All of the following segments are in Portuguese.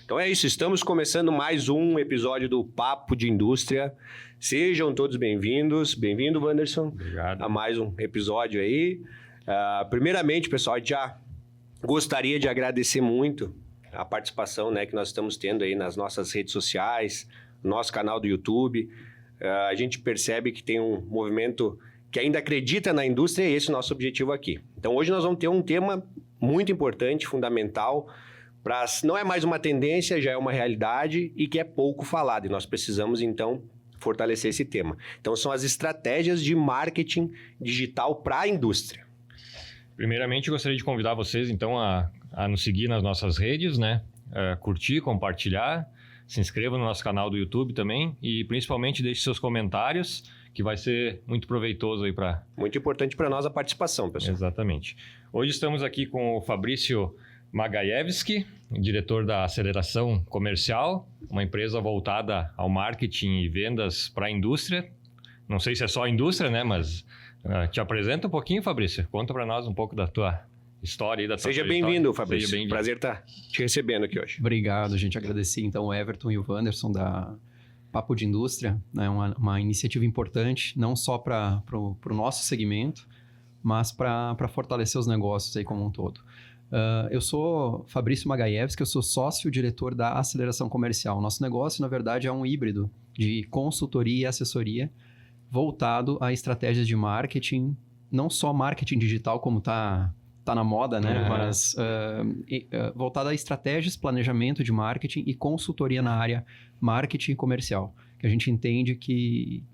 Então é isso, estamos começando mais um episódio do Papo de Indústria. Sejam todos bem-vindos. Bem-vindo, Wanderson. Obrigado. A mais um episódio aí. Primeiramente, pessoal, já gostaria de agradecer muito a participação, né, que nós estamos tendo aí nas nossas redes sociais, no nosso canal do YouTube. A gente percebe que tem um movimento que ainda acredita na indústria e esse é o nosso objetivo aqui. Então, hoje nós vamos ter um tema muito importante, fundamental, não é mais uma tendência, já é uma realidade e que é pouco falado. E nós precisamos, então, fortalecer esse tema. Então, são as estratégias de marketing digital para a indústria. Primeiramente, gostaria de convidar vocês, então, a nos seguir nas nossas redes, né? Curtir, compartilhar, se inscreva no nosso canal do YouTube também e, principalmente, deixe seus comentários, que vai ser muito proveitoso aí para... Muito importante para nós a participação, pessoal. Exatamente. Hoje estamos aqui com o Fabrício Magajewski, diretor da Aceleração Comercial, uma empresa voltada ao marketing e vendas para a indústria. Não sei se é só a indústria, né? Mas te apresenta um pouquinho, Fabrício. Conta para nós um pouco da tua história e da tua Seja bem-vindo, Fabrício. Seja bem-vindo. Prazer estar te recebendo aqui hoje. Obrigado, gente. Agradecer, então, o Everton e o Wanderson da Papo de Indústria. É né? uma iniciativa importante, não só para o nosso segmento, mas para fortalecer os negócios aí como um todo. Eu sou Fabrício Magajewski, eu sou sócio-diretor da Aceleração Comercial. Nosso negócio, na verdade, é um híbrido de consultoria e assessoria voltado a estratégias de marketing, não só marketing digital como tá na moda, né? Mas voltado a estratégias, planejamento de marketing e consultoria na área marketing comercial, que a gente entende que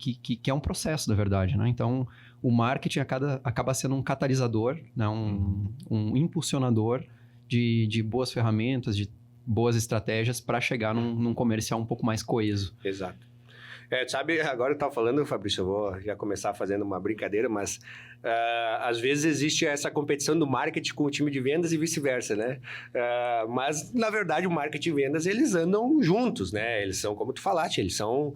é um processo, na verdade, né? Então, o marketing acaba sendo um catalisador, né? um impulsionador de boas ferramentas, de boas estratégias para chegar num comercial um pouco mais coeso. Exato. Sabe, agora eu estava falando, Fabrício, eu vou já começar fazendo uma brincadeira, mas às vezes existe essa competição do marketing com o time de vendas e vice-versa, né? Mas, na verdade, o marketing e vendas, eles andam juntos, né? Eles são, como tu falaste, eles são...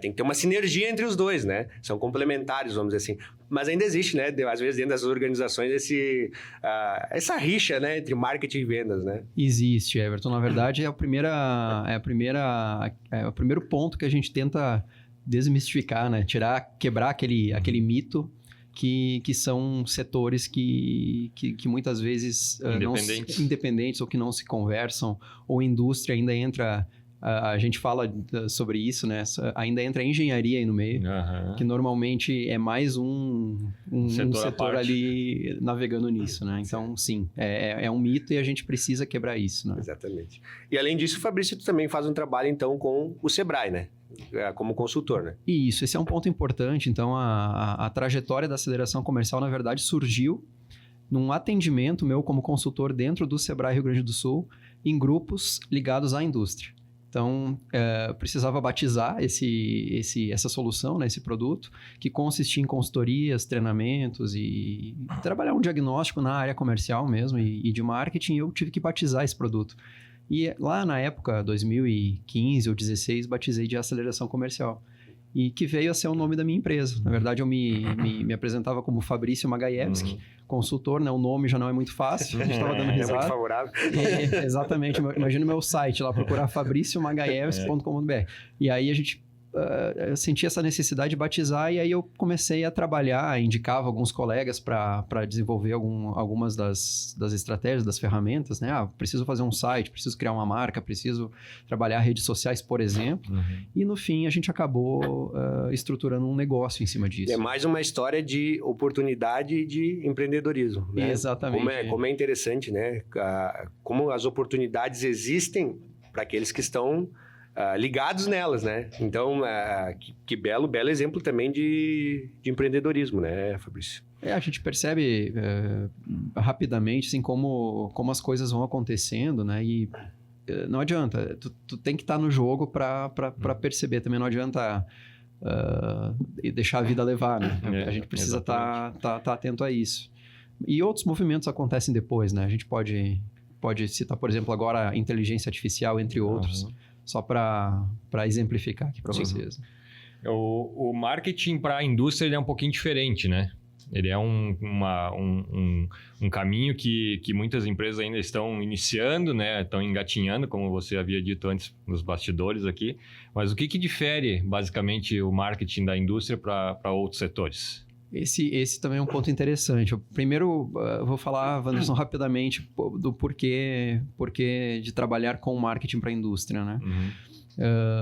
tem que ter uma sinergia entre os dois, né? São complementares, vamos dizer assim. Mas ainda existe, né? Às vezes, dentro das organizações, essa rixa, né? Entre marketing e vendas, né? Existe, Everton. Na verdade, é o primeiro ponto que a gente tenta desmistificar, né? Quebrar aquele mito que são setores que muitas vezes independentes ou que não se conversam, ou indústria ainda entra... A gente fala sobre isso, né? Ainda entra a engenharia aí no meio, que normalmente é mais um setor ali navegando nisso, né? Então, sim, é um mito e a gente precisa quebrar isso, né? Exatamente. E além disso, Fabrício, tu também faz um trabalho, então, com o Sebrae, né? Como consultor, né? Isso, esse é um ponto importante. Então, a trajetória da aceleração comercial, na verdade, surgiu num atendimento meu como consultor dentro do Sebrae Rio Grande do Sul, em grupos ligados à indústria. Então, precisava batizar essa solução, né, esse produto, que consistia em consultorias, treinamentos e trabalhar um diagnóstico na área comercial mesmo e de marketing. Eu tive que batizar esse produto. E lá na época, 2015 ou 2016, batizei de Aceleração Comercial. E que veio a ser o nome da minha empresa. Na verdade, eu me apresentava como Fabrício Magajewski, consultor, né? O nome já não é muito fácil, a gente estava dando risada. É muito favorável. Exatamente. Imagina o meu site lá, procurar fabriciomagajewski.com.br. E aí a gente eu senti essa necessidade de batizar e aí eu comecei a trabalhar, indicava alguns colegas para desenvolver algumas das estratégias, das ferramentas, né? Preciso fazer um site, preciso criar uma marca, preciso trabalhar redes sociais, por exemplo. E no fim a gente acabou estruturando um negócio em cima disso. É mais uma história de oportunidade e de empreendedorismo, né? Exatamente. Como é interessante, né? Como as oportunidades existem para aqueles que estão ligados nelas, né? Então, que belo exemplo também de empreendedorismo, né, Fabrício? A gente percebe rapidamente, assim, como as coisas vão acontecendo, né? E não adianta, tu tem que estar no jogo para perceber. Também não adianta deixar a vida levar, né? A gente precisa estar atento a isso. E outros movimentos acontecem depois, né? A gente pode citar, por exemplo, agora a inteligência artificial, entre outros. Só para exemplificar aqui para vocês. O marketing para a indústria ele é um pouquinho diferente, né? Ele é um caminho que muitas empresas ainda estão iniciando, né? Estão engatinhando, como você havia dito antes nos bastidores aqui. Mas o que difere, basicamente, o marketing da indústria para outros setores? Esse também é um ponto interessante. Eu primeiro vou falar, Wanderson, rapidamente do porquê de trabalhar com marketing para a indústria, né?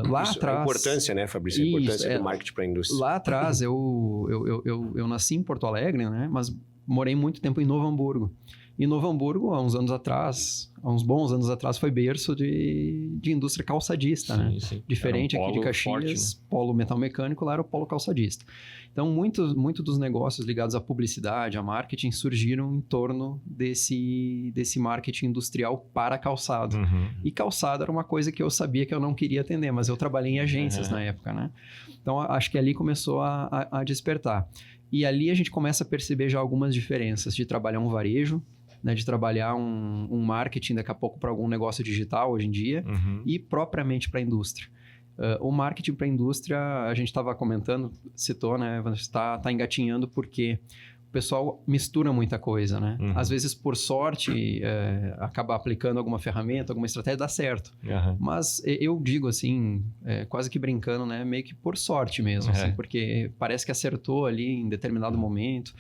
Lá atrás... A importância, né, Fabrício? A importância do marketing para a indústria. Lá atrás, eu nasci em Porto Alegre, né? Mas morei muito tempo em Novo Hamburgo. E Novo Hamburgo, há uns bons anos atrás, foi berço de indústria calçadista, né? Sim. Diferente aqui de Caxias, forte, né? Polo metal mecânico, lá era o polo calçadista. Então, muito dos negócios ligados à publicidade, a marketing, surgiram em torno desse marketing industrial para calçado. E calçado era uma coisa que eu sabia que eu não queria atender, mas eu trabalhei em agências na época, né? Então, acho que ali começou a despertar. E ali a gente começa a perceber já algumas diferenças de trabalhar um varejo, né, de trabalhar um marketing daqui a pouco para algum negócio digital hoje em dia e propriamente para a indústria. O marketing para a indústria, a gente estava comentando, citou, né, está engatinhando porque o pessoal mistura muita coisa, né? Às vezes, por sorte, acaba aplicando alguma ferramenta, alguma estratégia, dá certo. Mas eu digo assim, quase que brincando, né? Meio que por sorte mesmo, assim, porque parece que acertou ali em determinado momento.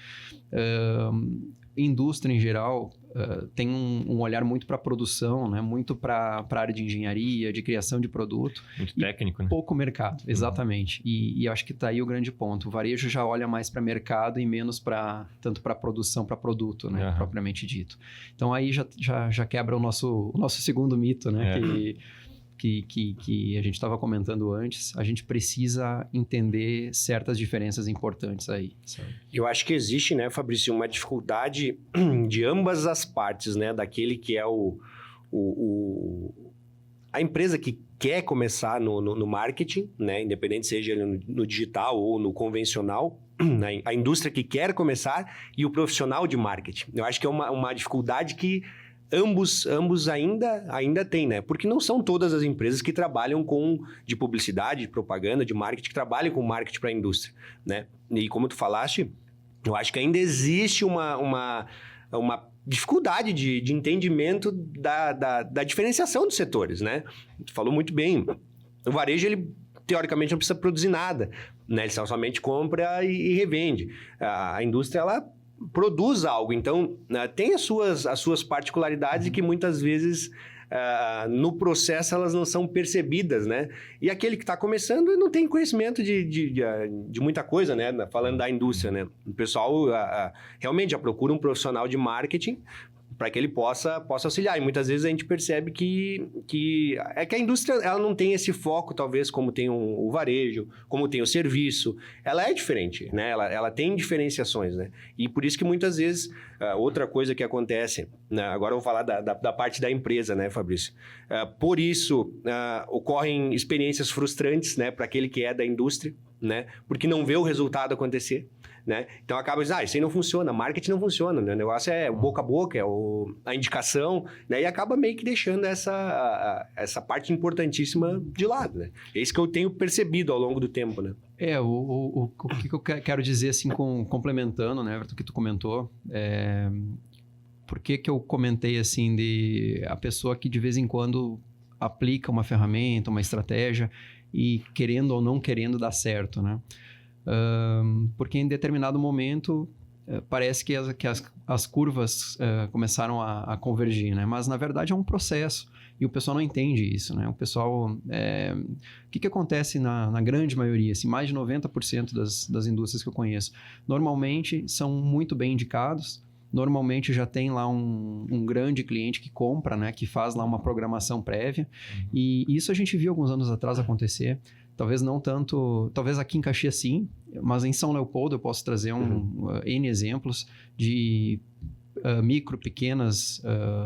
Indústria em geral tem um olhar muito para produção, né? Muito para a área de engenharia, de criação de produto. Muito técnico, né? Pouco mercado, exatamente. E acho que está aí o grande ponto. O varejo já olha mais para mercado e menos tanto para produção, para produto, né? Propriamente dito. Então aí já quebra o nosso segundo mito, né? Que a gente estava comentando antes, a gente precisa entender certas diferenças importantes aí. Eu acho que existe, né, Fabrício, uma dificuldade de ambas as partes, né? Daquele que é a empresa que quer começar no marketing, né? Independente seja no digital ou no convencional, né? A indústria que quer começar e o profissional de marketing. Eu acho que é uma dificuldade que ambos ainda têm, né? Porque não são todas as empresas que trabalham de publicidade, de propaganda, de marketing, que trabalham com marketing para a indústria, né? E como tu falaste, eu acho que ainda existe uma dificuldade de entendimento da diferenciação dos setores, né? Tu falou muito bem. O varejo, ele teoricamente não precisa produzir nada, né? Ele somente compra e revende. A indústria, ela produz algo, então tem as suas particularidades que muitas vezes no processo elas não são percebidas, né? E aquele que está começando não tem conhecimento de muita coisa, né? Falando da indústria, né? O pessoal realmente já procura um profissional de marketing para que ele possa auxiliar. E muitas vezes a gente percebe que a indústria ela não tem esse foco, talvez, como tem o varejo, como tem o serviço. Ela é diferente, né? Ela tem diferenciações, né? E por isso que muitas vezes, outra coisa que acontece, né? Agora eu vou falar da parte da empresa, né, Fabrício? Por isso, ocorrem experiências frustrantes, né, para aquele que é da indústria, né? Porque não vê o resultado acontecer. Né? Então acaba dizendo, isso aí não funciona, marketing não funciona, né? O negócio é boca a boca, é a indicação, né? E acaba meio que deixando essa parte importantíssima de lado, né? É isso que eu tenho percebido ao longo do tempo, né? O que eu quero dizer, assim, complementando, né, Everton, que tu comentou, por que eu comentei, assim, de a pessoa que de vez em quando aplica uma ferramenta, uma estratégia e querendo ou não querendo dar certo, né? Porque em determinado momento parece que as curvas começaram a convergir, né? Mas na verdade é um processo e o pessoal não entende isso, né? O pessoal... O que acontece na grande maioria, assim, mais de 90% das indústrias que eu conheço, normalmente são muito bem indicados, normalmente já tem lá um grande cliente que compra, né? Que faz lá uma programação prévia e isso a gente viu alguns anos atrás acontecer. Talvez não tanto... Talvez aqui em Caxias sim, mas em São Leopoldo eu posso trazer N exemplos de micro, pequenas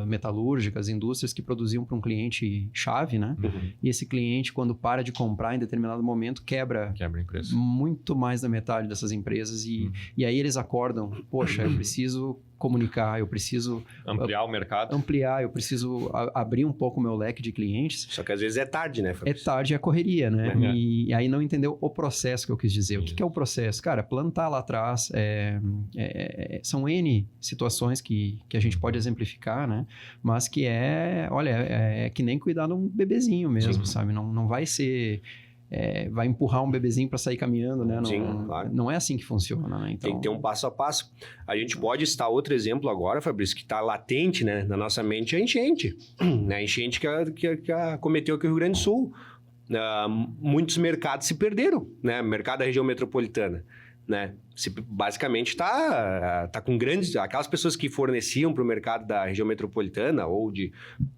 metalúrgicas, indústrias que produziam para um cliente-chave, né? E esse cliente, quando para de comprar em determinado momento, quebra Quebra em preço. muito mais da metade dessas empresas. E aí eles acordam, poxa, eu preciso comunicar, eu preciso Ampliar o mercado. eu preciso abrir um pouco o meu leque de clientes. Só que às vezes é tarde, né, É Fabrício? tarde, é correria, né? É. E aí não entendeu o processo que eu quis dizer. O que é o processo? Cara, plantar lá atrás, são N situações que a gente pode exemplificar, né? Mas que olha, é que nem cuidar de um bebezinho mesmo, sabe? Não vai ser... vai empurrar um bebezinho para sair caminhando, né? Sim, claro. Não é assim que funciona, né? Então, Tem que ter um passo a passo. A gente pode citar outro exemplo agora, Fabrício, que está latente, né, na nossa mente, é a enchente. Né? A enchente que acometeu aqui no Rio Grande do Sul. Muitos mercados se perderam, né? Mercado da região metropolitana. Né? Basicamente está com grandes... Aquelas pessoas que forneciam para o mercado da região metropolitana ou de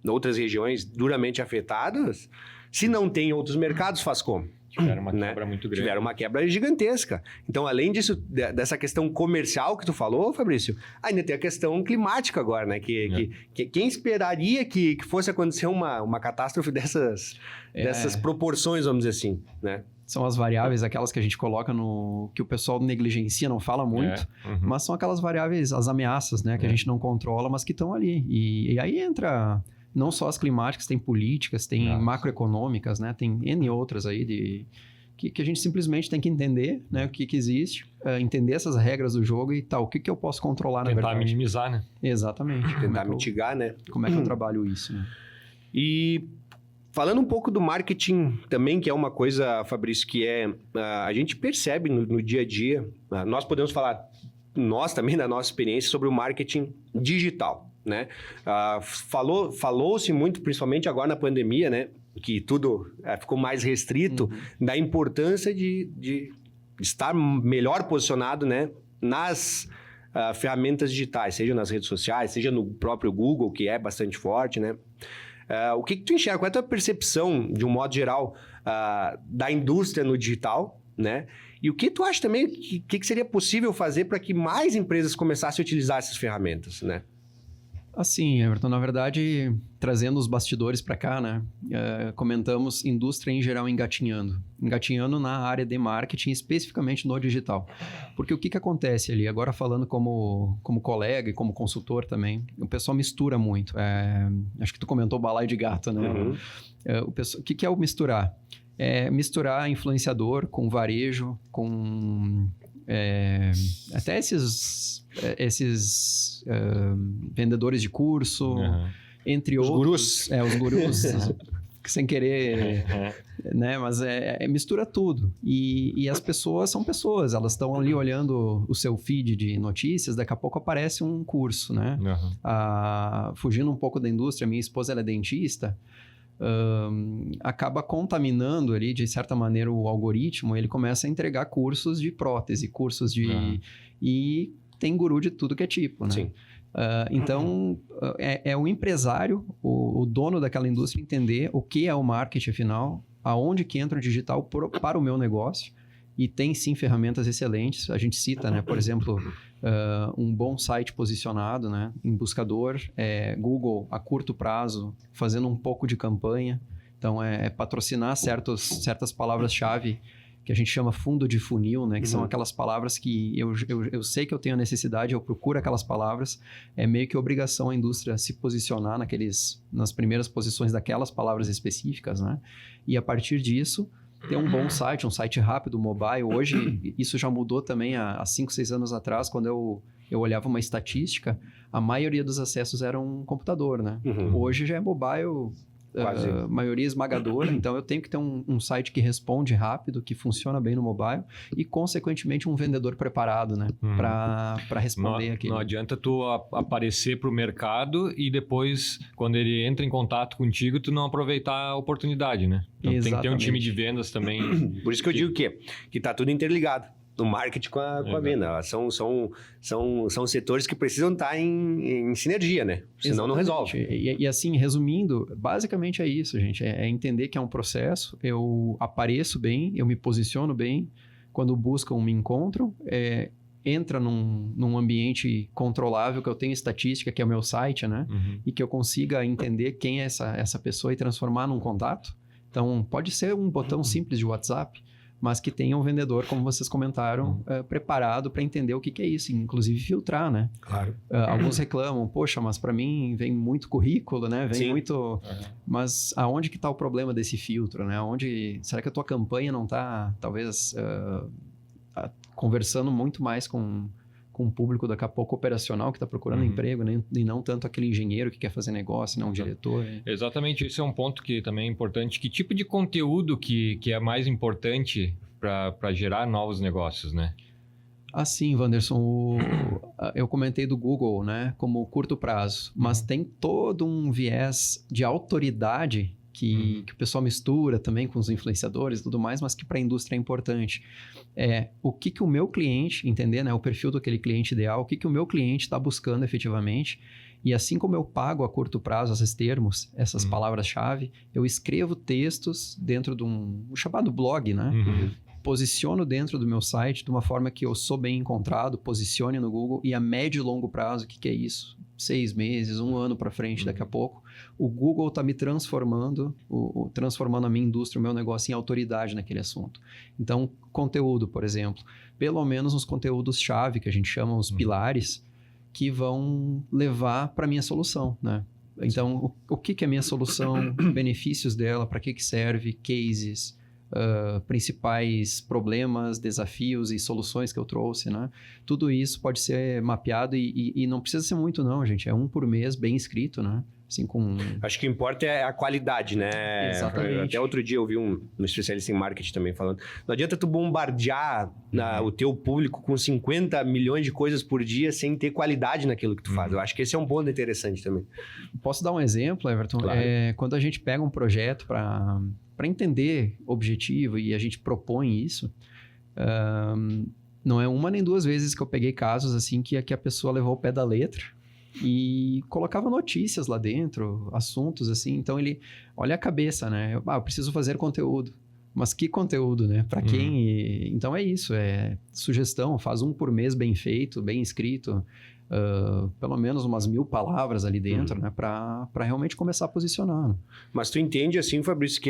outras regiões duramente afetadas, se não tem outros mercados, faz como? Tiveram uma quebra muito grande. Tiveram uma quebra gigantesca. Então, além disso, dessa questão comercial que tu falou, Fabrício, ainda tem a questão climática agora, né? Que quem esperaria que fosse acontecer uma catástrofe dessas proporções, vamos dizer assim, né? São as variáveis, aquelas que a gente coloca que o pessoal negligencia, não fala muito, mas são aquelas variáveis, as ameaças, né? Que a gente não controla, mas que estão ali. E aí entra... Não só as climáticas, tem políticas, tem macroeconômicas, né? Tem N outras aí que a gente simplesmente tem que entender, né? O que existe, entender essas regras do jogo e tal. O que eu posso controlar, na verdade. Tentar minimizar, né? Exatamente. Tentar mitigar, né? Como é que eu trabalho isso, né? E falando um pouco do marketing também, que é uma coisa, Fabrício, que a gente percebe no dia a dia. Nós podemos falar, nós também, da nossa experiência, sobre o marketing digital. Né? Falou-se muito, principalmente agora na pandemia, né? Que tudo ficou mais restrito, da importância de estar melhor posicionado, né? Nas ferramentas digitais, seja nas redes sociais, seja no próprio Google, que é bastante forte, né? O que tu enxerga? Qual é a tua percepção, de um modo geral, da indústria no digital, né? E o que tu acha também, que seria possível fazer para que mais empresas começassem a utilizar essas ferramentas, né? Assim, Everton, na verdade, trazendo os bastidores para cá, né? Comentamos indústria em geral engatinhando. Engatinhando na área de marketing, especificamente no digital. Porque o que acontece ali? Agora falando como colega e como consultor também, o pessoal mistura muito. Acho que tu comentou balaio de gato, né? O que é o misturar? É misturar influenciador com varejo, com... até esses vendedores de curso, entre outros. Os gurus, sem querer, né? Mas mistura tudo. E as pessoas são pessoas, elas estão ali olhando o seu feed de notícias, daqui a pouco aparece um curso, né? Fugindo um pouco da indústria, minha esposa ela é dentista, acaba contaminando ali, de certa maneira, o algoritmo, ele começa a entregar cursos de prótese, cursos de... E tem guru de tudo que é tipo, né? Sim. Então, é o empresário, o dono daquela indústria entender o que é o marketing, afinal, aonde que entra o digital para o meu negócio. E tem, sim, ferramentas excelentes. A gente cita, né? Por exemplo, um bom site posicionado, né? Em buscador, Google, a curto prazo, fazendo um pouco de campanha. Então, patrocinar certas palavras-chave que a gente chama fundo de funil, né? Que são aquelas palavras que eu sei que eu tenho a necessidade, eu procuro aquelas palavras. É meio que obrigação a indústria se posicionar nas primeiras posições daquelas palavras específicas, né? E a partir disso, ter um bom site, um site rápido, mobile. Hoje, isso já mudou também há 5, 6 anos atrás, quando eu olhava uma estatística, a maioria dos acessos era um computador, né? Hoje já é mobile... maioria esmagadora, então eu tenho que ter um site que responde rápido, que funciona bem no mobile e, consequentemente, um vendedor preparado, né? Para responder aquilo. Não adianta tu aparecer para o mercado e depois, quando ele entra em contato contigo, tu não aproveitar a oportunidade, né? Então tem que ter um time de vendas também. Por isso que eu digo que tá tudo interligado. O marketing com a venda. São setores que precisam estar em sinergia, né? Senão não resolve. E assim, resumindo, basicamente é isso, gente. É entender que é um processo, eu apareço bem, eu me posiciono bem, quando buscam, me encontram, entra num ambiente controlável, que eu tenho estatística, que é o meu site, né? E que eu consiga entender quem é essa pessoa e transformar num contato. Então, pode ser um botão simples de WhatsApp, mas que tenha um vendedor, como vocês comentaram, preparado para entender o que é isso, inclusive filtrar, né? Claro. Alguns reclamam, poxa, mas para mim vem muito currículo, né? Vem muito... Mas aonde que está o problema desse filtro, né? Será que a tua campanha não está, talvez, conversando muito mais com um público daqui a pouco operacional que está procurando emprego, né? E não tanto aquele engenheiro que quer fazer negócio, não um diretor. Exatamente, esse é um ponto que também é importante. Que tipo de conteúdo que é mais importante para gerar novos negócios, né? Assim, Wanderson, eu comentei do Google, né? Como curto prazo, mas tem todo um viés de autoridade que o pessoal mistura também com os influenciadores e tudo mais, mas que para a indústria é importante. O que o meu cliente, entender, né, o perfil daquele cliente ideal, o que o meu cliente está buscando efetivamente, e assim como eu pago a curto prazo esses termos, essas palavras-chave, eu escrevo textos dentro de um chamado blog, né? Posiciono dentro do meu site de uma forma que eu sou bem encontrado, posicione no Google, e a médio e longo prazo, o que é isso? 6 meses, 1 ano para frente, daqui a pouco, o Google está me transformando, transformando a minha indústria, o meu negócio em autoridade naquele assunto. Então, conteúdo, por exemplo, pelo menos os conteúdos-chave, que a gente chama os pilares, que vão levar para a minha solução, né? Então, o que é a minha solução, benefícios dela, para que serve, cases, principais problemas, desafios e soluções que eu trouxe, né? Tudo isso pode ser mapeado e não precisa ser muito não, gente. É 1 por mês, bem escrito, né? Assim, Acho que o que importa é a qualidade, né? Exatamente. Até outro dia eu vi um especialista em marketing também falando, não adianta tu bombardear o teu público com 50 milhões de coisas por dia sem ter qualidade naquilo que tu faz. Eu acho que esse é um ponto interessante também. Posso dar um exemplo, Everton? Claro. Quando a gente pega um projeto para entender objetivo e a gente propõe isso, não é 1 nem 2 vezes que eu peguei casos assim que a pessoa levou o pé da letra e colocava notícias lá dentro, assuntos assim. Então ele olha a cabeça, né? Eu preciso fazer conteúdo. Mas que conteúdo, né? Para quem? Então é isso, sugestão, faz 1 por mês bem feito, bem escrito, pelo menos umas 1000 palavras ali dentro, né? Para realmente começar a posicionar. Né? Mas tu entende assim, Fabrício,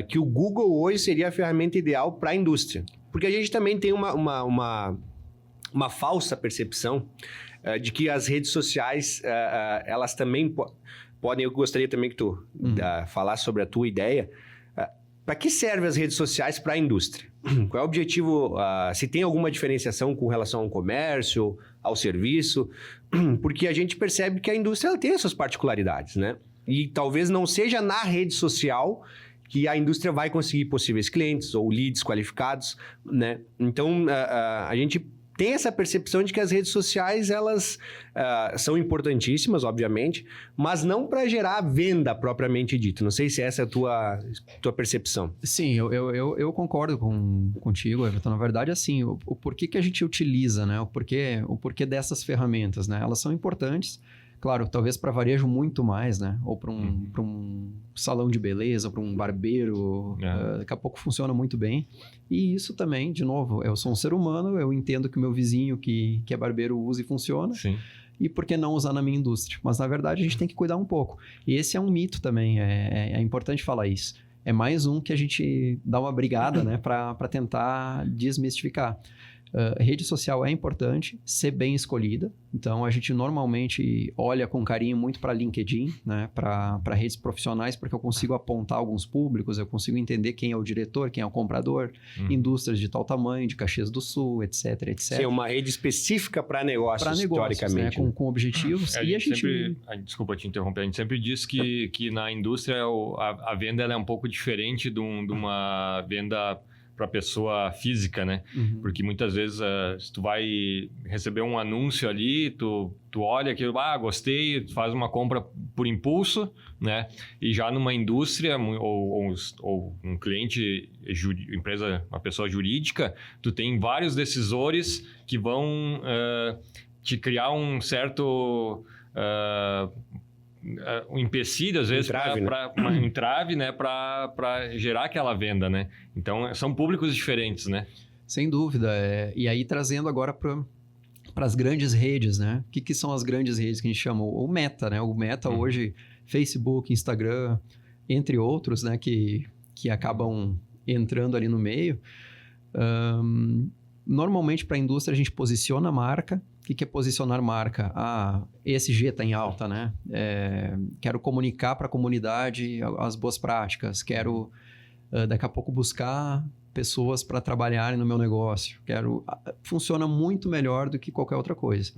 que o Google hoje seria a ferramenta ideal para a indústria? Porque a gente também tem uma falsa percepção de que as redes sociais, elas também podem... Eu gostaria também que tu falasse sobre a tua ideia. Para que servem as redes sociais para a indústria? Qual é o objetivo? Se tem alguma diferenciação com relação ao comércio, ao serviço? Porque a gente percebe que a indústria ela tem as suas particularidades, né? E talvez não seja na rede social que a indústria vai conseguir possíveis clientes ou leads qualificados, né? Então, a gente tem essa percepção de que as redes sociais, elas são importantíssimas, obviamente, mas não para gerar venda propriamente dita. Não sei se essa é a tua percepção. Sim, eu concordo contigo, Everton. Na verdade, assim, o porquê que a gente utiliza, né? O porquê dessas ferramentas, né? Elas são importantes. Claro, talvez para varejo muito mais, né? Ou para um salão de beleza, para um barbeiro, daqui a pouco funciona muito bem. E isso também, de novo, eu sou um ser humano, eu entendo que o meu vizinho que é barbeiro usa e funciona. Sim. E por que não usar na minha indústria? Mas, na verdade, a gente tem que cuidar um pouco. E esse é um mito também, é importante falar isso. É mais um que a gente dá uma brigada, né? Para tentar desmistificar. Rede social é importante, ser bem escolhida. Então, a gente normalmente olha com carinho muito para LinkedIn, né? Para redes profissionais, porque eu consigo apontar alguns públicos, eu consigo entender quem é o diretor, quem é o comprador, indústrias de tal tamanho, de Caxias do Sul, etc, etc. Sim, uma rede específica para negócios, teoricamente. Né? Com objetivos. Desculpa te interromper, a gente sempre diz que na indústria a venda ela é um pouco diferente de uma venda para pessoa física, né? Porque muitas vezes se tu vai receber um anúncio ali, tu olha aquilo, gostei, tu faz uma compra por impulso, né? E já numa indústria ou um cliente, empresa, uma pessoa jurídica, tu tem vários decisores que vão te criar um certo... um empecilho, às vezes, um entrave, né, para gerar aquela venda, né? Então, são públicos diferentes, né? Sem dúvida. E aí, trazendo agora para as grandes redes, né? O que são as grandes redes que a gente chama? O Meta, né? O Meta hoje, Facebook, Instagram, entre outros, né? Que acabam entrando ali no meio. Normalmente, para a indústria, a gente posiciona a marca. O que é posicionar marca? ESG está em alta, né? Quero comunicar para a comunidade as boas práticas. Quero, daqui a pouco, buscar pessoas para trabalharem no meu negócio. Funciona muito melhor do que qualquer outra coisa.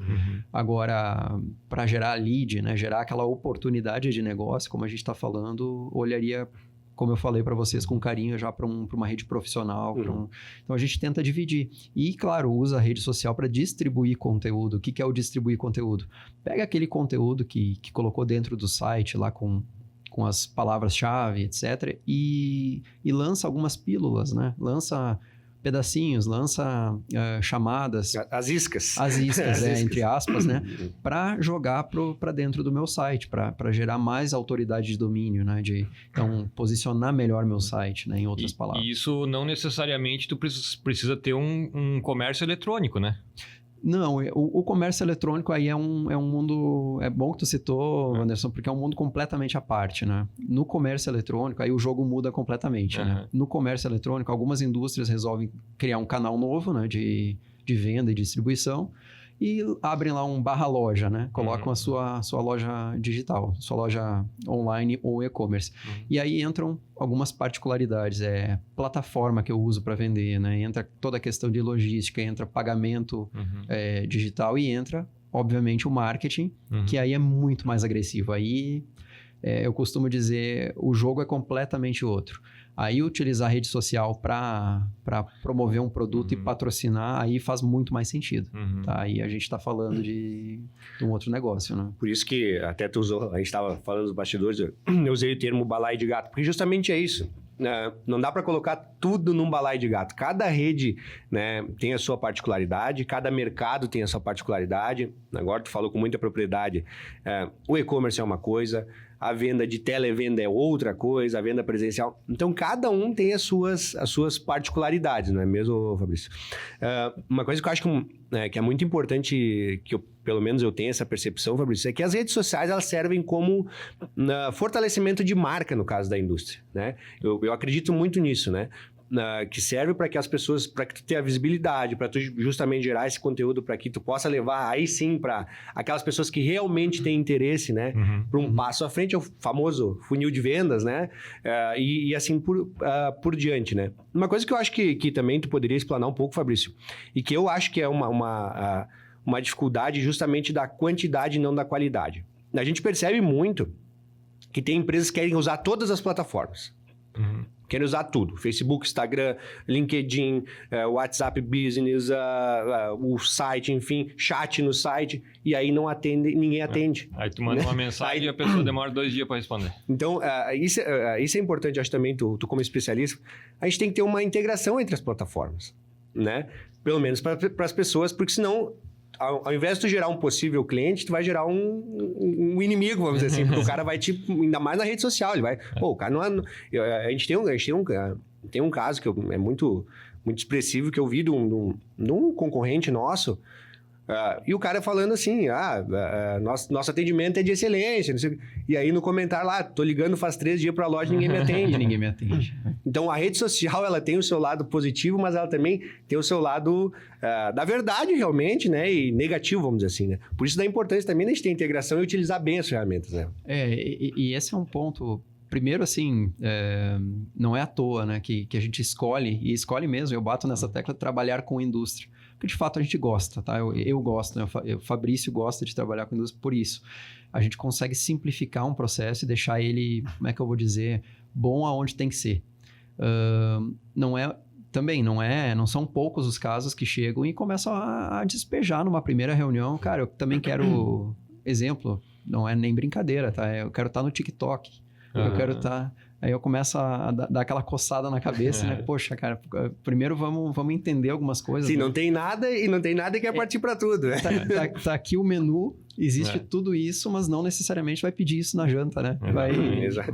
Agora, para gerar lead, né? Gerar aquela oportunidade de negócio, como a gente está falando, olharia, como eu falei para vocês, com carinho já para uma rede profissional. Então, a gente tenta dividir. E, claro, usa a rede social para distribuir conteúdo. O que é o distribuir conteúdo? Pega aquele conteúdo que colocou dentro do site, lá com as palavras-chave, etc. E lança algumas pílulas, né? Lança pedacinhos, lança chamadas. As iscas. As iscas, entre aspas, né? Para jogar para dentro do meu site, para gerar mais autoridade de domínio, né? Então, posicionar melhor meu site, né? Em outras palavras. E isso não necessariamente tu precisa ter um comércio eletrônico, né? Não, o comércio eletrônico aí é um mundo... É bom que tu citou, Anderson, porque é um mundo completamente à parte, né? No comércio eletrônico, aí o jogo muda completamente, né? No comércio eletrônico, algumas indústrias resolvem criar um canal novo, né? De venda e distribuição e abrem lá um /loja, né? Colocam a sua loja digital, sua loja online ou e-commerce. E aí entram algumas particularidades. Plataforma que eu uso para vender, né? Entra toda a questão de logística, entra pagamento digital e entra, obviamente, o marketing, que aí é muito mais agressivo. Aí, eu costumo dizer, o jogo é completamente outro. Aí, utilizar a rede social para promover um produto e patrocinar, aí faz muito mais sentido. Tá? Aí a gente está falando de um outro negócio, né? Por isso que até tu usou, a gente estava falando dos bastidores, eu usei o termo balaio de gato, porque justamente é isso. Não dá para colocar tudo num balaio de gato. Cada rede, né, tem a sua particularidade, cada mercado tem a sua particularidade. Agora tu falou com muita propriedade. O e-commerce é uma coisa, a venda de televenda é outra coisa, a venda presencial. Então, cada um tem as suas particularidades, não é mesmo, Fabrício? Uma coisa que eu acho que é muito importante, que pelo menos eu tenho essa percepção, Fabrício, é que as redes sociais elas servem como fortalecimento de marca, no caso da indústria, né? Eu acredito muito nisso, né? Que serve para que as pessoas, para que tu tenha visibilidade, para tu justamente gerar esse conteúdo, para que tu possa levar aí sim para aquelas pessoas que realmente têm interesse, né? Para um passo à frente, é o famoso funil de vendas, né? E assim por diante, né? Uma coisa que eu acho que também tu poderia explanar um pouco, Fabrício, e que eu acho que é uma dificuldade justamente da quantidade e não da qualidade. A gente percebe muito que tem empresas que querem usar todas as plataformas. Querem usar tudo. Facebook, Instagram, LinkedIn, WhatsApp Business, o site, enfim, chat no site. E aí não atende, ninguém atende. Aí tu manda uma mensagem e a pessoa demora 2 dias para responder. Então, isso é importante, acho também, tu como especialista. A gente tem que ter uma integração entre as plataformas, né? Pelo menos para as pessoas, porque senão... Ao invés de tu gerar um possível cliente, tu vai gerar um inimigo, vamos dizer assim, porque o cara vai ainda mais na rede social, ele vai, o cara não é... A gente tem um caso que é muito, muito expressivo que eu vi de um concorrente nosso, e o cara falando assim, nosso atendimento é de excelência, não sei, e aí no comentário lá, tô ligando faz 3 dias pra loja e ninguém me atende. Ninguém me atende. Então, a rede social, ela tem o seu lado positivo, mas ela também tem o seu lado da verdade, realmente, né? E negativo, vamos dizer assim, né? Por isso da importância também de a gente ter integração e utilizar bem as ferramentas, né? E esse é um ponto... Primeiro, assim, não é à toa, né? Que a gente escolhe, e escolhe mesmo, eu bato nessa tecla, trabalhar com indústria. Porque, de fato, a gente gosta, tá? Eu gosto, né? O Fabrício gosta de trabalhar com indústria por isso. A gente consegue simplificar um processo e deixar ele, como é que eu vou dizer, bom aonde tem que ser. Não são poucos os casos que chegam e começam a despejar numa primeira reunião. Cara, eu também quero... Exemplo, não é nem brincadeira, tá? Eu quero estar no TikTok. Eu quero estar... Aí eu começo a dar aquela coçada na cabeça, né? Poxa, cara, primeiro vamos entender algumas coisas. Sim, né? não tem nada e quer partir para tudo. Né? Tá aqui o menu, existe tudo isso, mas não necessariamente vai pedir isso na janta, né? Exato.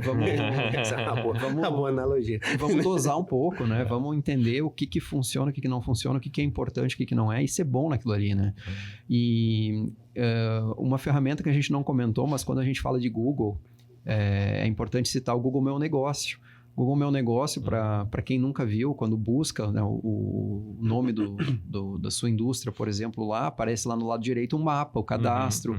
Essa é uma boa analogia. Vamos dosar um pouco, né? Vamos entender o que funciona, o que não funciona, o que é importante, o que não é, e ser bom naquilo ali, né? E uma ferramenta que a gente não comentou, mas quando a gente fala de Google, é importante citar o Google Meu Negócio. Google Meu Negócio, para quem nunca viu, quando busca, né, o nome da sua indústria, por exemplo, lá, aparece lá no lado direito um mapa, o cadastro.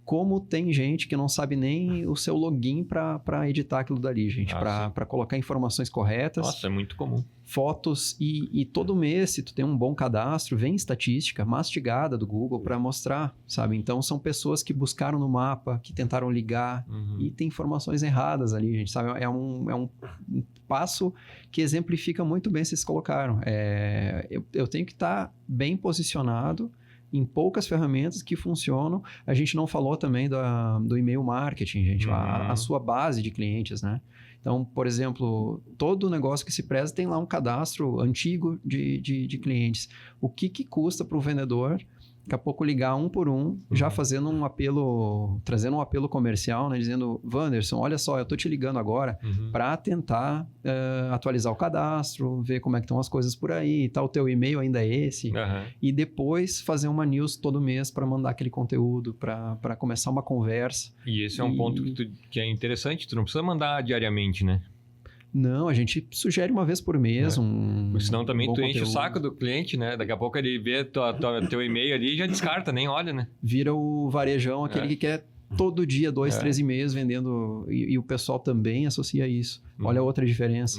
Como tem gente que não sabe nem o seu login para editar aquilo dali, gente, para colocar informações corretas. Nossa, é muito comum. Fotos e todo mês, se tu tem um bom cadastro, vem estatística mastigada do Google para mostrar, sabe? Então, são pessoas que buscaram no mapa, que tentaram ligar e tem informações erradas ali, gente, sabe? É um passo que exemplifica muito bem se vocês colocaram. Eu tenho que estar bem posicionado em poucas ferramentas que funcionam. A gente não falou também do e-mail marketing, gente, a sua base de clientes, né? Então, por exemplo, todo negócio que se preza tem lá um cadastro antigo de clientes. O que custa para o vendedor, daqui a pouco, ligar um por um, já fazendo um apelo, trazendo um apelo comercial, né? Dizendo, Wanderson, olha só, eu estou te ligando agora para tentar atualizar o cadastro, ver como é que estão as coisas por aí, tá, o teu e-mail ainda é esse, e depois fazer uma news todo mês para mandar aquele conteúdo, para começar uma conversa. E esse é um ponto que é interessante, tu não precisa mandar diariamente, né? Não, a gente sugere uma vez por mês senão também tu enche conteúdo. o saco do cliente, né? Daqui a pouco ele vê teu e-mail ali e já descarta, nem olha, né? Vira o varejão, aquele que quer todo dia 2, 3 e-mails vendendo, e o pessoal também associa isso. Olha a outra diferença.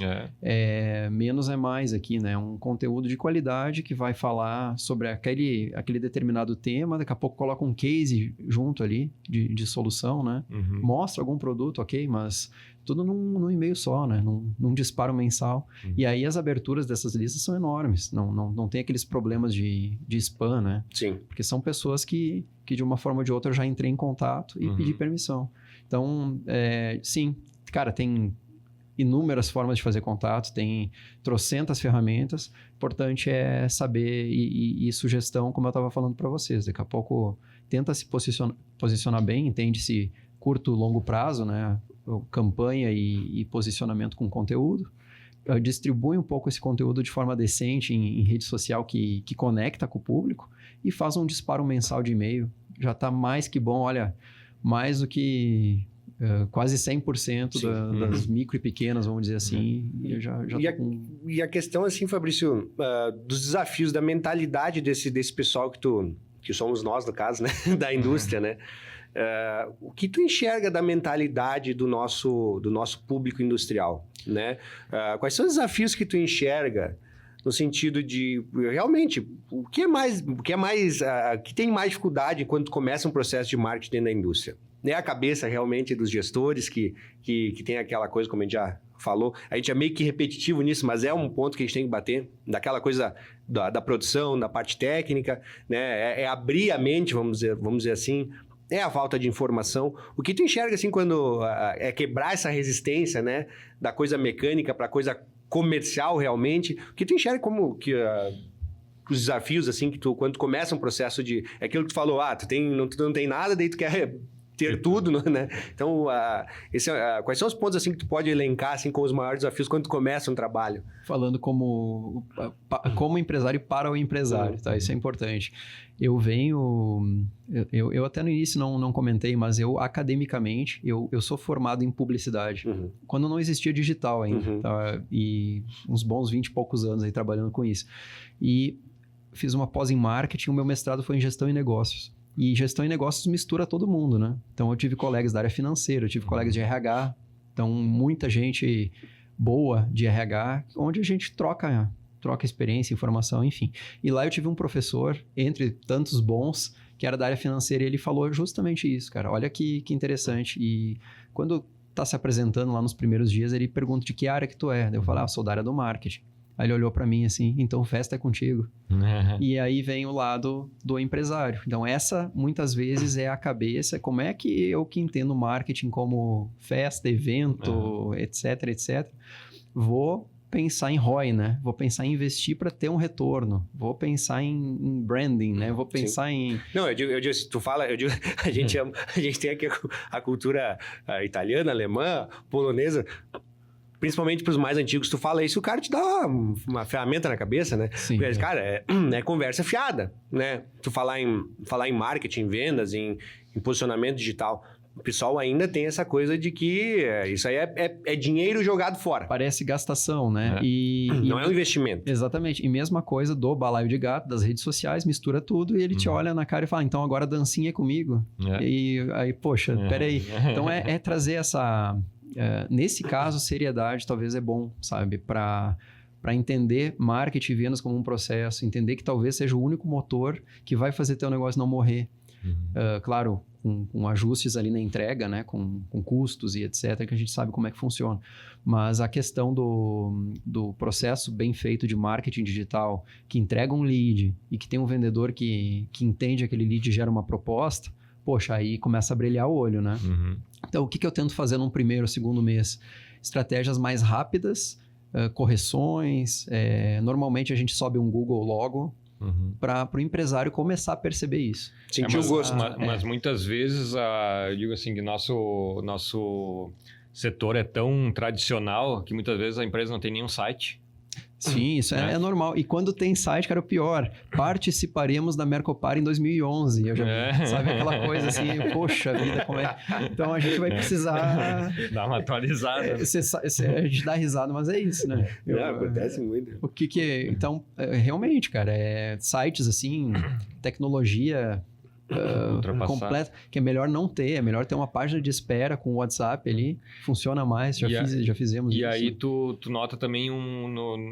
Menos é mais aqui, né? Um conteúdo de qualidade que vai falar sobre aquele determinado tema, daqui a pouco coloca um case junto ali de solução, né? Mostra algum produto, ok, mas tudo num e-mail só, né? Num disparo mensal. E aí as aberturas dessas listas são enormes. Não tem aqueles problemas de spam, né? Sim. Porque são pessoas que de uma forma ou de outra eu já entrei em contato e pedi permissão. Então, sim, cara, tem inúmeras formas de fazer contato, tem trocentas ferramentas. O importante é saber e sugestão, como eu estava falando para vocês. Daqui a pouco tenta se posicionar bem, entende-se curto, longo prazo, né? Campanha e posicionamento com conteúdo. Distribui um pouco esse conteúdo de forma decente em rede social que conecta com o público e faz um disparo mensal de e-mail. Já está mais que bom, olha, mais do que quase 100% das micro e pequenas, vamos dizer assim. E a questão, assim, Fabrício, dos desafios, da mentalidade desse pessoal que somos nós, no caso, né? Da indústria, né? O que tu enxerga da mentalidade do nosso público industrial, né? Quais são os desafios que tu enxerga no sentido de, realmente, o que tem mais dificuldade quando tu começa um processo de marketing dentro da indústria? É a cabeça, realmente, dos gestores que tem aquela coisa, como a gente já falou, a gente é meio que repetitivo nisso, mas é um ponto que a gente tem que bater, daquela coisa da produção, da parte técnica, né? É abrir a mente, vamos dizer assim. É a falta de informação. O que tu enxerga, assim, quando é quebrar essa resistência, né? Da coisa mecânica para a coisa comercial, realmente. O que tu enxerga como que os desafios, assim, que quando tu começa um processo de... É aquilo que tu falou, tu não tem nada, daí tu quer ter tudo, né? Então, quais são os pontos, assim, que tu pode elencar, assim, com os maiores desafios quando tu começa um trabalho? Falando como empresário para o empresário, tá? Isso é importante. Eu venho... Eu até no início não comentei, mas academicamente, eu sou formado em publicidade. Quando não existia digital ainda, tá? E uns bons 20 e poucos anos aí trabalhando com isso. E fiz uma pós em marketing, o meu mestrado foi em gestão e negócios. E gestão e negócios mistura todo mundo, né? Então, eu tive colegas da área financeira, eu tive colegas de RH. Então, muita gente boa de RH, onde a gente troca experiência, informação, enfim. E lá eu tive um professor, entre tantos bons, que era da área financeira, e ele falou justamente isso, cara. Olha que interessante. E quando tá se apresentando lá nos primeiros dias, ele pergunta de que área que tu é. Daí eu falo, sou da área do marketing. Aí ele olhou para mim assim, então festa é contigo. E aí vem o lado do empresário. Então essa, muitas vezes, é a cabeça. Como é que eu que entendo marketing como festa, evento, etc, vou pensar em ROI, né? Vou pensar em investir para ter um retorno. Vou pensar em branding, né? Vou pensar em... Não, eu digo, tu fala, eu digo, a gente tem aqui a cultura italiana, alemã, polonesa, principalmente para os mais antigos, tu fala isso, o cara te dá uma ferramenta na cabeça, né? Sim, Porque, cara, é conversa fiada, né? Tu falar em marketing, vendas, em posicionamento digital. O pessoal ainda tem essa coisa de que isso aí é dinheiro jogado fora. Parece gastação, né? Não é um investimento. Exatamente. E mesma coisa do balaio de gato, das redes sociais, mistura tudo e ele te olha na cara e fala, então agora dancinha é comigo. E aí, poxa, peraí. Então é trazer essa... nesse caso, seriedade talvez é bom, sabe? Para entender marketing e vendas como um processo, entender que talvez seja o único motor que vai fazer teu negócio não morrer. Claro, com ajustes ali na entrega, né? Com custos e etc., que a gente sabe como é que funciona. Mas a questão do processo bem feito de marketing digital, que entrega um lead e que tem um vendedor que entende aquele lead e gera uma proposta, poxa, aí começa a brilhar o olho, né? Então, o que eu tento fazer num primeiro, segundo mês? Estratégias mais rápidas, correções. Normalmente a gente sobe um Google logo, para o empresário começar a perceber isso. Sentir o gosto. Mas muitas vezes, eu digo assim, que nosso setor é tão tradicional que muitas vezes a empresa não tem nenhum site. Sim, isso é normal. E quando tem site, cara, o pior. Participaremos da Mercopar em 2011. Eu já sabe aquela coisa assim, poxa vida, como é... Então a gente vai precisar... Dar uma atualizada. A gente dá risada, mas é isso, né? Acontece muito. O que é... Então, realmente, cara, sites assim, tecnologia... completa, que é melhor não ter, é melhor ter uma página de espera com o WhatsApp ali, funciona mais, já fizemos isso. E isso. aí tu nota também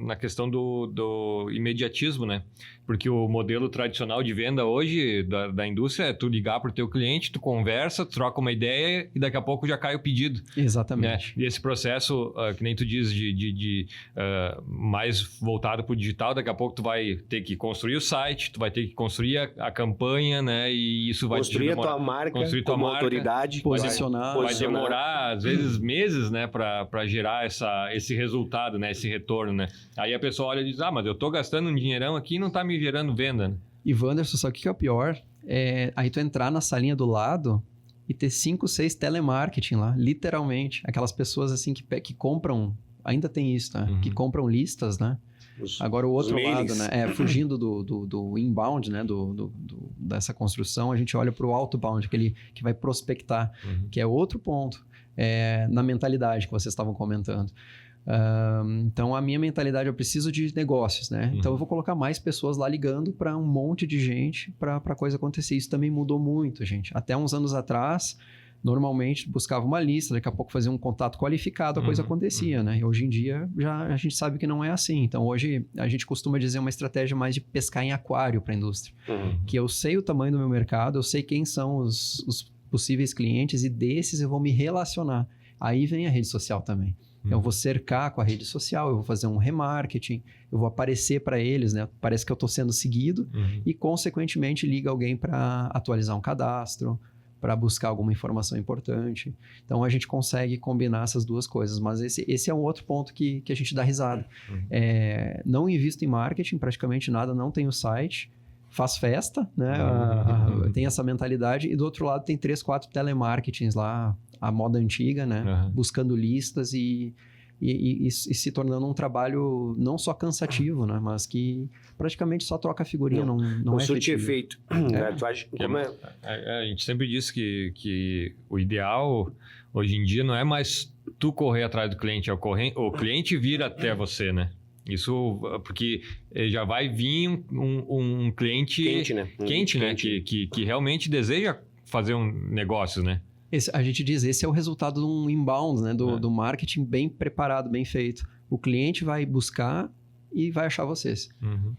na questão do imediatismo, né? Porque o modelo tradicional de venda hoje da indústria é tu ligar para o teu cliente, tu conversa, tu troca uma ideia e daqui a pouco já cai o pedido. Exatamente. Né? E esse processo, que nem tu diz, de mais voltado para o digital, daqui a pouco tu vai ter que construir o site, tu vai ter que construir a campanha, né? E isso vai construir a tua marca como autoridade, posicionar. Vai demorar às vezes meses, né, para gerar esse resultado, né, esse retorno, né? Aí a pessoa olha e diz: mas eu tô gastando um dinheirão aqui e não tá me gerando venda, né? E Wanderson, sabe o que é o pior? Aí tu entrar na salinha do lado e ter 5, 6 telemarketing lá, literalmente. Aquelas pessoas assim que compram, ainda tem isso, tá? Que compram listas, né? Agora o outro lado, né? Fugindo do inbound, né? Dessa construção, a gente olha para o outbound, aquele que vai prospectar, que é outro ponto na mentalidade que vocês estavam comentando. Então, a minha mentalidade, eu preciso de negócios, né? Então, eu vou colocar mais pessoas lá ligando para um monte de gente para a coisa acontecer. Isso também mudou muito, gente. Até uns anos atrás, normalmente buscava uma lista, daqui a pouco fazia um contato qualificado, a coisa acontecia, né? E hoje em dia, a gente sabe que não é assim. Então, hoje, a gente costuma dizer uma estratégia mais de pescar em aquário para a indústria. Que eu sei o tamanho do meu mercado, eu sei quem são os possíveis clientes e desses eu vou me relacionar. Aí vem a rede social também. Eu vou cercar com a rede social, eu vou fazer um remarketing, eu vou aparecer para eles, né? Parece que eu estou sendo seguido e, consequentemente, liga alguém para atualizar um cadastro, para buscar alguma informação importante. Então, a gente consegue combinar essas duas coisas. Mas esse é um outro ponto que a gente dá risada. Não invisto em marketing, praticamente nada, não tenho site, faz festa, né? Tem essa mentalidade. E, do outro lado, tem 3, 4 telemarketings lá, a moda antiga, né? Buscando listas e se tornando um trabalho não só cansativo, né? Mas que praticamente só troca figurinha, não é efeito. Tu acha, a gente sempre diz que o ideal hoje em dia não é mais tu correr atrás do cliente, é o cliente vir até você, né? Isso porque já vai vir um cliente quente, né? Quente, né? Que realmente deseja fazer um negócio, né? A gente diz, esse é o resultado de um inbound, né? Do marketing bem preparado, bem feito. O cliente vai buscar e vai achar vocês.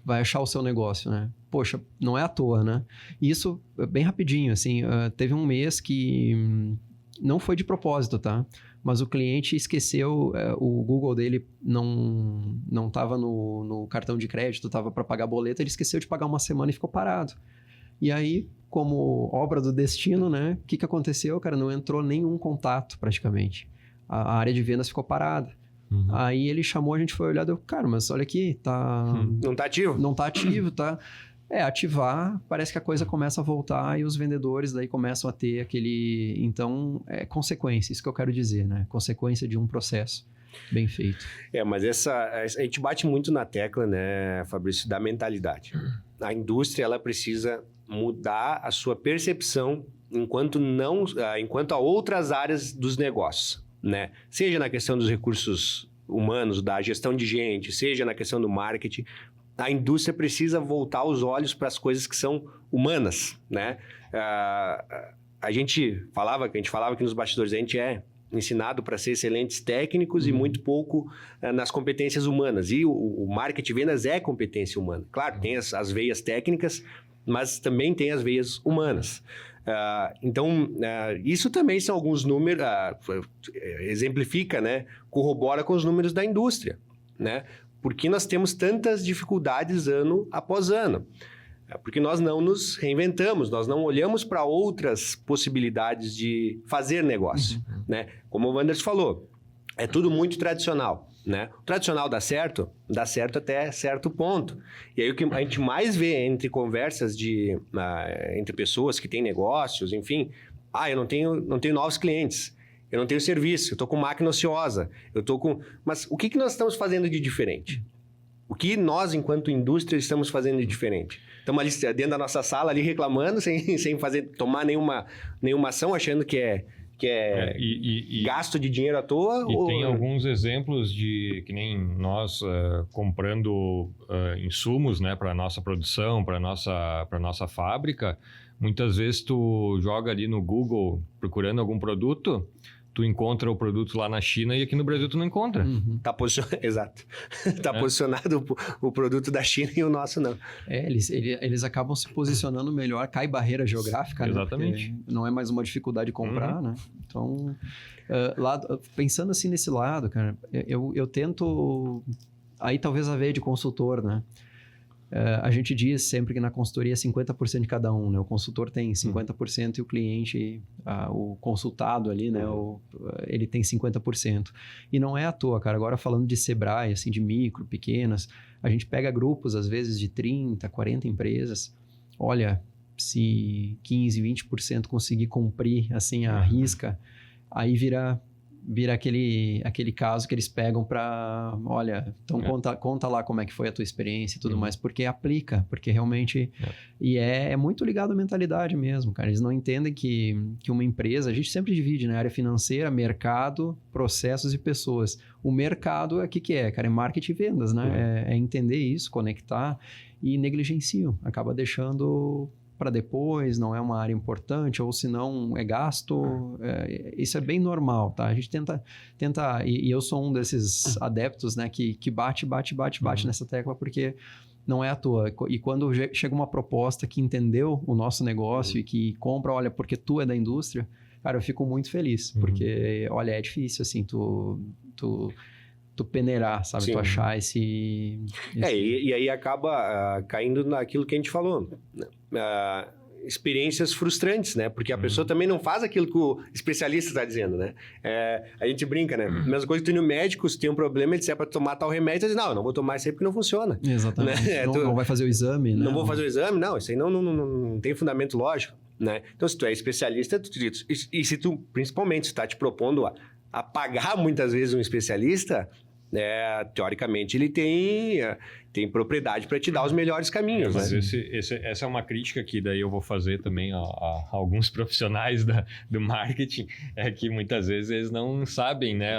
Vai achar o seu negócio, né? Poxa, não é à toa, né? E isso, bem rapidinho, assim, teve um mês que não foi de propósito, tá? Mas o cliente esqueceu, o Google dele não estava no cartão de crédito, estava para pagar boleto, ele esqueceu de pagar uma semana e ficou parado. E aí, como obra do destino, né? O que aconteceu, cara? Não entrou nenhum contato, praticamente. A área de vendas ficou parada. Aí ele chamou, a gente foi olhar, deu, cara, mas olha aqui, Não tá ativo? não tá ativo, tá? Ativar, parece que a coisa começa a voltar e os vendedores daí começam a ter aquele... Então, é consequência, isso que eu quero dizer, né? Consequência de um processo bem feito. Mas a gente bate muito na tecla, né, Fabrício, da mentalidade. A indústria, ela precisa mudar a sua percepção enquanto a outras áreas dos negócios, né? Seja na questão dos recursos humanos, da gestão de gente, seja na questão do marketing, a indústria precisa voltar os olhos para as coisas que são humanas, né? A gente falava que nos bastidores a gente é ensinado para ser excelentes técnicos e muito pouco nas competências humanas. E o marketing e vendas é competência humana. Claro, tem as veias técnicas, mas também tem as veias humanas. Então, isso também são alguns números, exemplifica, né? Corrobora com os números da indústria, né? Porque nós temos tantas dificuldades ano após ano. Porque nós não nos reinventamos, nós não olhamos para outras possibilidades de fazer negócio, né? Como o Wanderson falou, é tudo muito tradicional, né? O tradicional dá certo até certo ponto. E aí o que a gente mais vê entre conversas entre pessoas que têm negócios, enfim, eu não tenho novos clientes, eu não tenho serviço, eu estou com máquina ociosa, Mas o que nós estamos fazendo de diferente? O que nós, enquanto indústria, estamos fazendo de diferente? Estamos ali dentro da nossa sala, ali reclamando, sem tomar nenhuma ação, achando que é gasto de dinheiro à toa? E tem alguns exemplos de que nem nós comprando insumos, né, para a nossa produção, para a nossa fábrica. Muitas vezes tu joga ali no Google procurando algum produto, tu encontra o produto lá na China e aqui no Brasil tu não encontra. Exato. Está posicionado o produto da China e o nosso não. Eles acabam se posicionando melhor, cai barreira geográfica, exatamente. Né? Porque não é mais uma dificuldade de comprar, né? Então, pensando assim nesse lado, cara, eu tento... Aí talvez a veia de consultor, né? A gente diz sempre que na consultoria é 50% de cada um, né? O consultor tem 50% e o cliente, o consultado ali, né? Ele tem 50%. E não é à toa, cara. Agora falando de Sebrae, assim, de micro, pequenas, a gente pega grupos, às vezes, de 30, 40 empresas. Olha, se 15, 20% conseguir cumprir, assim, a risca, aí vira aquele caso que eles pegam para, olha, então conta lá como é que foi a tua experiência e tudo mais, porque aplica, porque realmente... E é muito ligado à mentalidade mesmo, cara. Eles não entendem que uma empresa, a gente sempre divide, né? Área financeira, mercado, processos e pessoas. O mercado, o que é, cara? É marketing e vendas, né? É entender isso, conectar e negligenciam. Acaba deixando... para depois, não é uma área importante, ou se não é gasto, isso é bem normal, tá? A gente tenta e eu sou um desses adeptos, né, que bate nessa tecla, porque não é à toa. E quando chega uma proposta que entendeu o nosso negócio e que compra, olha, porque tu é da indústria, cara, eu fico muito feliz, porque, olha, é difícil, assim, tu peneirar, sabe? Sim. Tu achar esse... E aí acaba caindo naquilo que a gente falou. Experiências frustrantes, né? Porque a pessoa também não faz aquilo que o especialista está dizendo, né? A gente brinca, né? Mesma coisa que tu ir no médico, se tem um problema, ele disser para tomar tal remédio, tu diz, não vou tomar isso aí porque não funciona. Exatamente. Né? Não vai fazer o exame, né? Não vou fazer o exame, não. Isso aí não tem fundamento lógico, né? Então, se tu é especialista, e se tu, principalmente, está te propondo a pagar muitas vezes um especialista... teoricamente, ele tem propriedade para te dar os melhores caminhos. Mas né? Essa é uma crítica que daí eu vou fazer também a alguns profissionais do marketing, é que muitas vezes eles não sabem, né,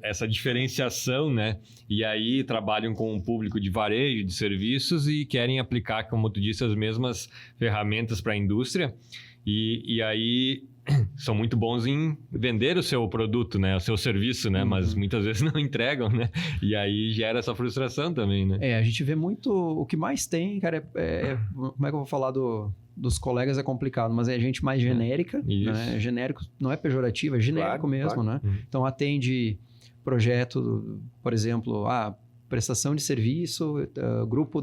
essa diferenciação, né? E aí trabalham com um público de varejo, de serviços e querem aplicar, como tu disse, as mesmas ferramentas para a indústria. E aí... são muito bons em vender o seu produto, né? O seu serviço, né? Mas muitas vezes não entregam, né? E aí gera essa frustração também, né? A gente vê muito... O que mais tem, cara, como é que eu vou falar dos colegas é complicado, mas é gente mais genérica, né? Genérico não é pejorativo, é genérico mesmo, né? Então atende projeto, por exemplo, prestação de serviço, grupo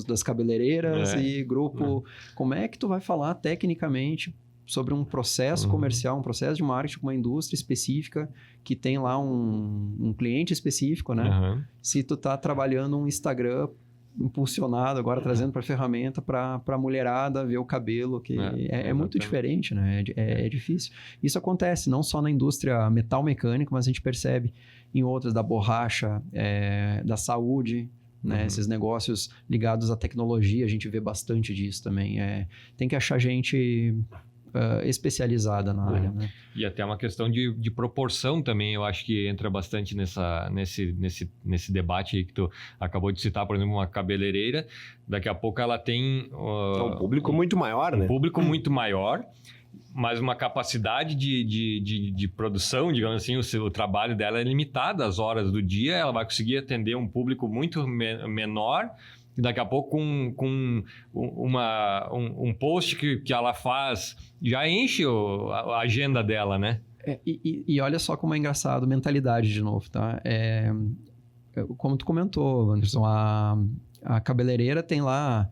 das cabeleireiras e grupo... Como é que tu vai falar tecnicamente sobre um processo comercial, um processo de marketing com uma indústria específica que tem lá um cliente específico, né? Se tu tá trabalhando um Instagram impulsionado, agora trazendo para ferramenta para a mulherada ver o cabelo, que é muito diferente, né? É difícil. Isso acontece não só na indústria metal mecânica, mas a gente percebe em outras, da borracha, da saúde, né? Esses negócios ligados à tecnologia, a gente vê bastante disso também. Tem que achar gente especializada na área, né? E até uma questão de proporção também, eu acho que entra bastante nesse debate aí que tu acabou de citar, por exemplo, uma cabeleireira, daqui a pouco ela tem... um público muito maior, né? Um público muito maior, mas uma capacidade de produção, digamos assim, o trabalho dela é limitada às horas do dia, ela vai conseguir atender um público muito menor. E daqui a pouco com um post que ela faz, já enche a agenda dela, né? E olha só como é engraçado, mentalidade de novo, tá? Como tu comentou, Anderson, a cabeleireira tem lá,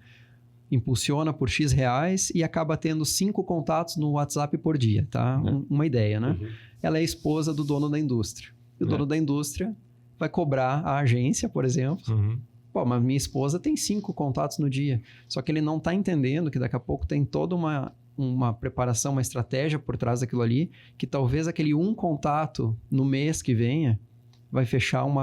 impulsiona por X reais e acaba tendo 5 contatos no WhatsApp por dia, tá? Uma ideia, né? Ela é esposa do dono da indústria. E o dono da indústria vai cobrar a agência, por exemplo... Pô, mas minha esposa tem 5 contatos no dia. Só que ele não está entendendo que daqui a pouco tem toda uma preparação, uma estratégia por trás daquilo ali, que talvez aquele um contato no mês que venha vai fechar um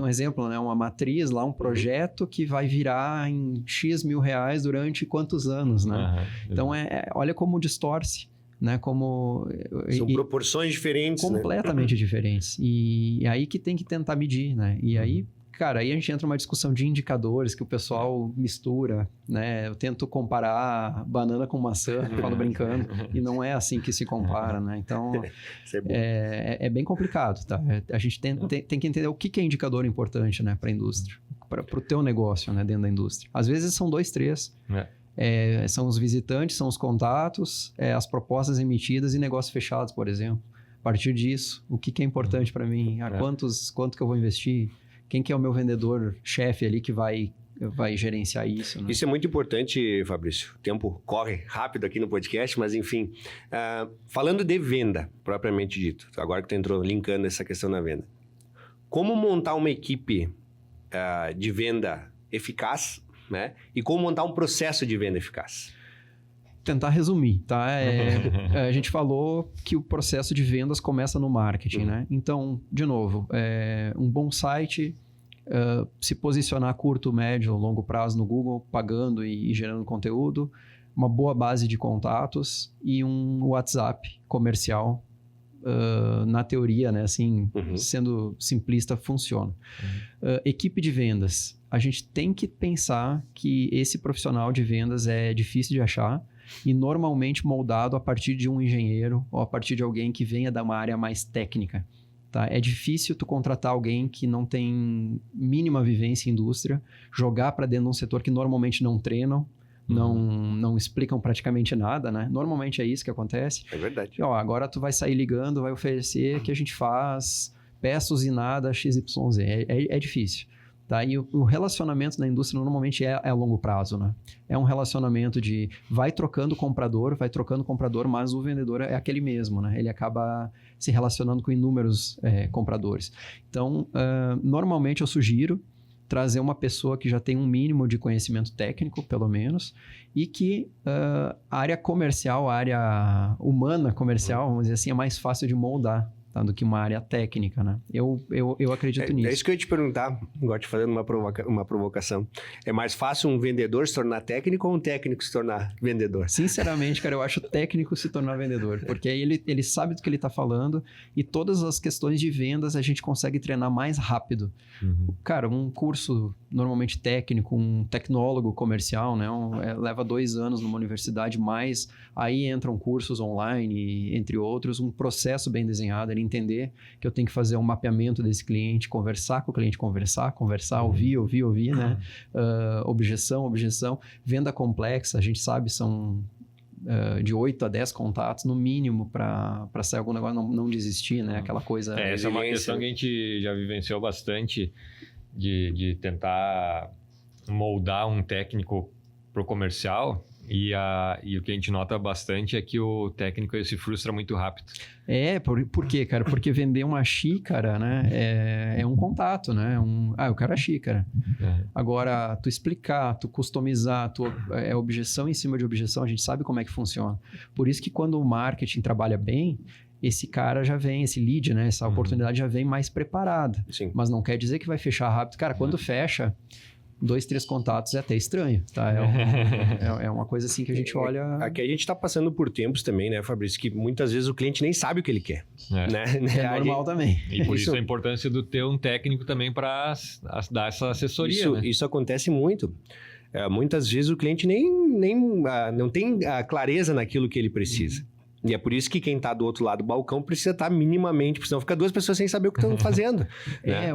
exemplo, né? Uma matriz lá, um projeto que vai virar em X mil reais durante quantos anos, né? Então, olha como distorce. Né, São proporções diferentes, completamente diferentes. E aí que tem que tentar medir, né? E aí, cara, aí a gente entra numa discussão de indicadores que o pessoal mistura, né? Eu tento comparar banana com maçã, falo brincando, e não é assim que se compara, né? Então, é bem complicado, tá? A gente tem que entender o que é indicador importante, né, para a indústria, para o teu negócio, né, dentro da indústria. Às vezes são 2, 3. São os visitantes, são os contatos, as propostas emitidas e negócios fechados, por exemplo. A partir disso, o que é importante para mim? Quanto que eu vou investir? Quem que é o meu vendedor-chefe ali que vai gerenciar isso? Né? Isso é muito importante, Fabrício. O tempo corre rápido aqui no podcast, mas enfim. Falando de venda, propriamente dito, agora que tu entrou linkando essa questão da venda. Como montar uma equipe de venda eficaz, né? E como montar um processo de venda eficaz? Tentar resumir, tá? A gente falou que o processo de vendas começa no marketing, né? Então, de novo, um bom site, se posicionar a curto, médio, longo prazo no Google, pagando e gerando conteúdo, uma boa base de contatos e um WhatsApp comercial, na teoria, né? Assim, sendo simplista, funciona. Equipe de vendas. A gente tem que pensar que esse profissional de vendas é difícil de achar e normalmente moldado a partir de um engenheiro ou a partir de alguém que venha da uma área mais técnica. Tá? É difícil tu contratar alguém que não tem mínima vivência em indústria, jogar para dentro de um setor que normalmente não treinam, não explicam praticamente nada, né? Normalmente é isso que acontece. É verdade. E, agora tu vai sair ligando, vai oferecer que a gente faz peça usinada XYZ. É difícil. Tá? E o relacionamento na indústria normalmente é a longo prazo, né? É um relacionamento de vai trocando comprador, mas o vendedor é aquele mesmo, né? Ele acaba se relacionando com inúmeros compradores. Então, normalmente eu sugiro trazer uma pessoa que já tem um mínimo de conhecimento técnico, pelo menos, e que a área comercial, a área humana comercial, vamos dizer assim, é mais fácil de moldar. Tá, do que uma área técnica, né? Eu acredito nisso. É isso que eu ia te perguntar, agora te fazendo uma provocação. É mais fácil um vendedor se tornar técnico ou um técnico se tornar vendedor? Sinceramente, cara, eu acho técnico se tornar vendedor, porque aí ele sabe do que ele está falando e todas as questões de vendas a gente consegue treinar mais rápido. Cara, um curso normalmente técnico, um tecnólogo comercial, né? Leva 2 anos numa universidade, mais aí entram cursos online, entre outros, um processo bem desenhado, ele entender que eu tenho que fazer um mapeamento desse cliente, conversar com o cliente, conversar, ouvir, né? Objeção. Venda complexa, a gente sabe, são de 8 a 10 contatos, no mínimo, para sair algum negócio, não desistir, né? Aquela coisa... Essa é uma questão que a gente já vivenciou bastante, de tentar moldar um técnico pro comercial e o que a gente nota bastante é que o técnico ele se frustra muito rápido. Por quê, cara? Porque vender uma xícara, né, é um contato, né? Eu quero a xícara. Agora, tu explicar, tu customizar, é objeção em cima de objeção, a gente sabe como é que funciona. Por isso que quando o marketing trabalha bem, esse cara já vem, esse lead, né? Essa oportunidade já vem mais preparada. Sim. Mas não quer dizer que vai fechar rápido. Cara, quando fecha 2, 3 contatos é até estranho, tá? É uma coisa assim que a gente olha... Aqui a gente está passando por tempos também, né, Fabrício, que muitas vezes o cliente nem sabe o que ele quer. Né? É normal também. E por isso a importância de ter um técnico também para dar essa assessoria. Isso acontece muito. Muitas vezes o cliente não tem a clareza naquilo que ele precisa. E é por isso que quem está do outro lado do balcão precisa estar minimamente, porque senão fica 2 pessoas sem saber o que estão fazendo. Né?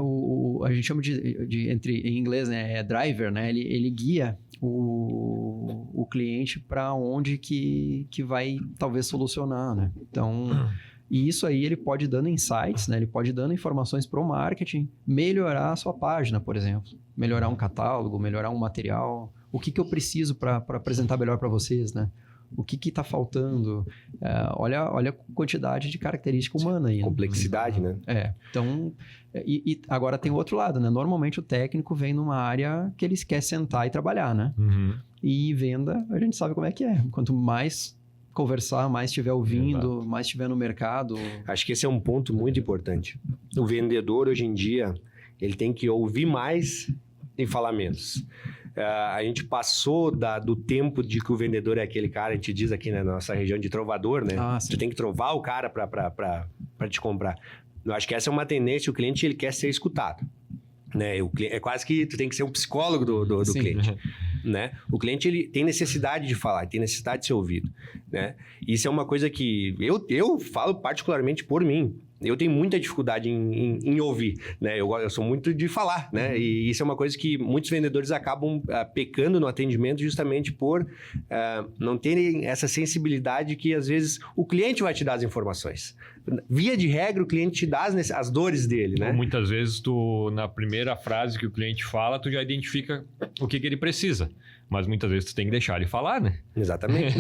A gente chama em inglês, né, driver, né? Ele guia o cliente para onde que vai talvez solucionar, né? Então, e isso aí ele pode ir dando insights, né? Ele pode ir dando informações para o marketing, melhorar a sua página, por exemplo. Melhorar um catálogo, melhorar um material. O que eu preciso para apresentar melhor para vocês, né? O que está faltando? Olha a quantidade de característica humana aí. Complexidade, né? Então, e agora tem o outro lado, né? Normalmente o técnico vem numa área que eles quer sentar e trabalhar, né? E venda, a gente sabe como é que é. Quanto mais conversar, mais estiver ouvindo, mais estiver no mercado... Acho que esse é um ponto muito importante. O vendedor, hoje em dia, ele tem que ouvir mais e falar menos. A gente passou do tempo de que o vendedor é aquele cara, a gente diz aqui na nossa região de trovador, né? Tu tem que trovar o cara para te comprar. Eu acho que essa é uma tendência, o cliente ele quer ser escutado. Né? É quase que tu tem que ser um psicólogo do cliente. Né? O cliente ele tem necessidade de falar, tem necessidade de ser ouvido. Né? Isso é uma coisa que eu falo particularmente por mim. Eu tenho muita dificuldade em ouvir, né? Eu sou muito de falar, né? E isso é uma coisa que muitos vendedores acabam pecando no atendimento justamente por não terem essa sensibilidade que, às vezes, o cliente vai te dar as informações. Via de regra, o cliente te dá as dores dele, né? Ou muitas vezes, na primeira frase que o cliente fala, tu já identifica o que ele precisa. Mas muitas vezes tu tem que deixar ele falar, né? Exatamente.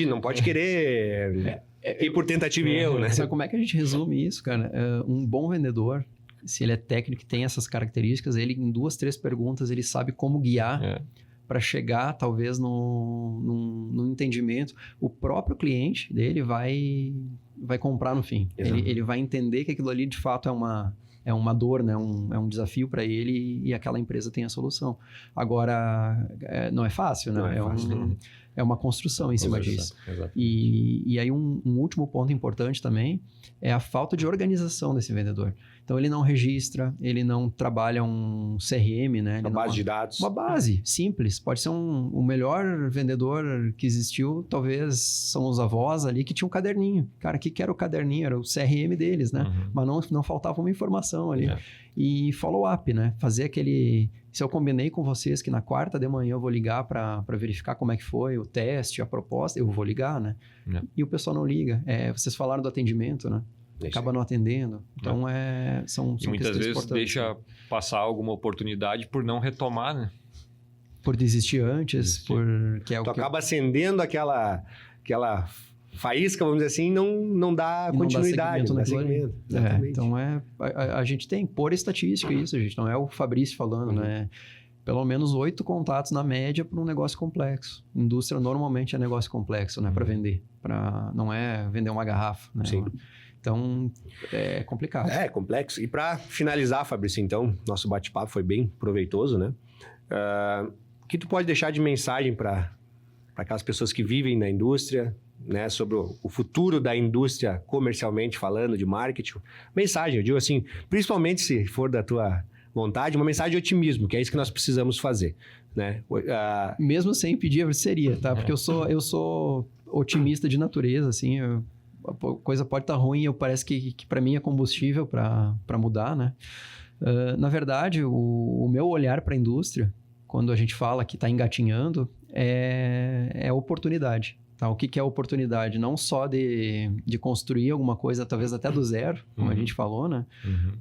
Não pode querer... E por tentativa e erro, né? Sabe como é que a gente resume isso, cara? Um bom vendedor, se ele é técnico e tem essas características, ele em 2, 3 perguntas, ele sabe como guiar para chegar, talvez, num entendimento. O próprio cliente dele vai comprar no fim. Ele vai entender que aquilo ali, de fato, é uma dor, né? É um desafio para ele e aquela empresa tem a solução. Agora, não é fácil, né? É uma construção em cima disso. E aí um último ponto importante também é a falta de organização desse vendedor. Então, ele não registra, ele não trabalha um CRM, né? Uma base de dados. Uma base simples. Pode ser o melhor vendedor que existiu, talvez são os avós ali que tinham um caderninho. Cara, o que era o caderninho? Era o CRM deles, né? Mas não faltava uma informação ali. E follow-up, né? Fazer aquele... Se eu combinei com vocês que na quarta de manhã eu vou ligar para verificar como é que foi o teste, a proposta, eu vou ligar, né? E o pessoal não liga. Vocês falaram do atendimento, né? Acaba não atendendo. Então, são e muitas vezes deixa passar alguma oportunidade por não retomar, né? Por desistir antes, Tu acaba acendendo aquela faísca, vamos dizer assim, não dá continuidade. Não dá segmento. Então, a gente tem, por estatística, isso, gente. Não é o Fabrício falando, né? Pelo menos 8 contatos na média para um negócio complexo. Indústria normalmente é negócio complexo, né? Para vender. Não é vender uma garrafa, né? Sim. Então, é complicado. É complexo. E para finalizar, Fabrício, então, nosso bate-papo foi bem proveitoso, né? O que tu pode deixar de mensagem para aquelas pessoas que vivem na indústria, né? Sobre o futuro da indústria comercialmente falando, de marketing? Mensagem, eu digo assim, principalmente se for da tua vontade, uma mensagem de otimismo, que é isso que nós precisamos fazer, né? Mesmo sem pedir, seria, tá? Porque eu sou otimista de natureza, assim, a coisa pode estar ruim, parece que para mim é combustível para mudar, né? Na verdade, o meu olhar para a indústria, quando a gente fala que está engatinhando, é oportunidade. Tá? O que, que é oportunidade? Não só de construir alguma coisa, talvez até do zero, como a gente falou, né?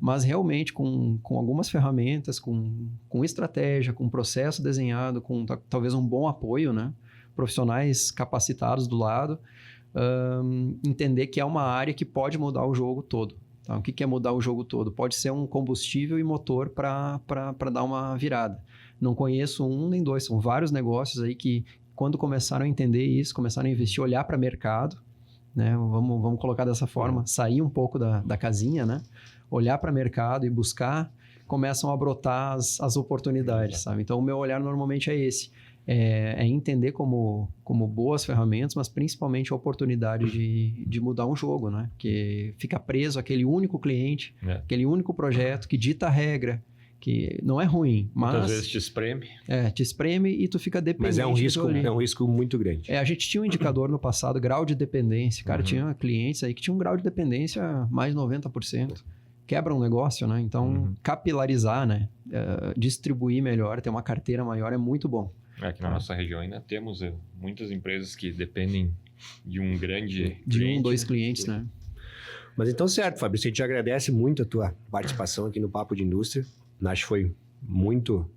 Mas realmente com algumas ferramentas, com estratégia, com processo desenhado, com talvez um bom apoio, né? Profissionais capacitados do lado, entender que é uma área que pode mudar o jogo todo. Tá? O que, que é mudar o jogo todo? Pode ser um combustível e motor para dar uma virada. Não conheço um nem dois, são vários negócios aí que, quando começaram a entender isso, começaram a investir, olhar para o mercado, né? Vamos colocar dessa forma, sair um pouco da casinha, né? Olhar para o mercado e buscar, começam a brotar as oportunidades, sabe? Então, o meu olhar normalmente é esse. É entender como boas ferramentas, mas principalmente a oportunidade de mudar um jogo, né? Que fica preso àquele único cliente, aquele único projeto que dita a regra, que não é ruim, mas... Muitas vezes te espreme. Te espreme e tu fica dependente. Mas é um risco muito grande. A gente tinha um indicador no passado, grau de dependência. Cara, tinha clientes aí que tinham um grau de dependência mais de 90%. Quebra um negócio, né? Então, capilarizar, né? Distribuir melhor, ter uma carteira maior é muito bom. Aqui na nossa região ainda temos muitas empresas que dependem de um grande de cliente. 2 clientes, né? Mas então, certo, Fabrício, a gente agradece muito a tua participação aqui no Papo de Indústria. Acho que foi muito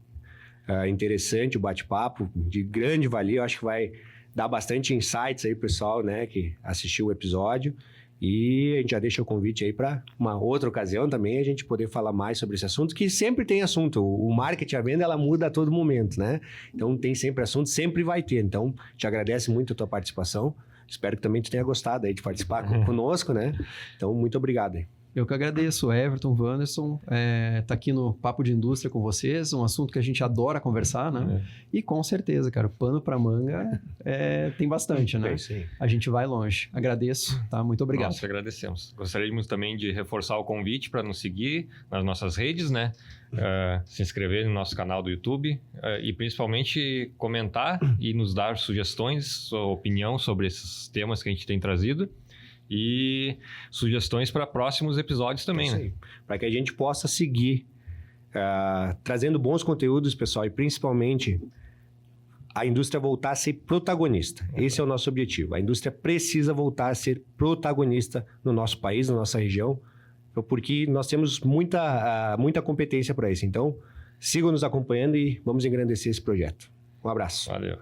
interessante o bate-papo, de grande valia. Eu acho que vai dar bastante insights aí, pessoal, né, que assistiu o episódio. E a gente já deixa o convite aí para uma outra ocasião também, a gente poder falar mais sobre esse assunto, que sempre tem assunto. O marketing, a venda, ela muda a todo momento, né? Então, tem sempre assunto, sempre vai ter. Então, te agradece muito a tua participação. Espero que também tu tenha gostado aí de participar conosco, né? Então, muito obrigado aí. Eu que agradeço, Everton, Wanderson, tá aqui no Papo de Indústria com vocês, um assunto que a gente adora conversar, né? E com certeza, cara, pano para manga tem bastante, né? A gente vai longe. Agradeço, tá? Muito obrigado. Nós agradecemos. Gostaríamos também de reforçar o convite para nos seguir nas nossas redes, né? Se inscrever no nosso canal do YouTube e principalmente comentar e nos dar sugestões, sua opinião sobre esses temas que a gente tem trazido. E sugestões para próximos episódios também, né? Para que a gente possa seguir trazendo bons conteúdos, pessoal, e principalmente a indústria voltar a ser protagonista. Esse é o nosso objetivo. A indústria precisa voltar a ser protagonista no nosso país, na nossa região, porque nós temos muita competência para isso. Então, sigam nos acompanhando e vamos engrandecer esse projeto. Um abraço. Valeu.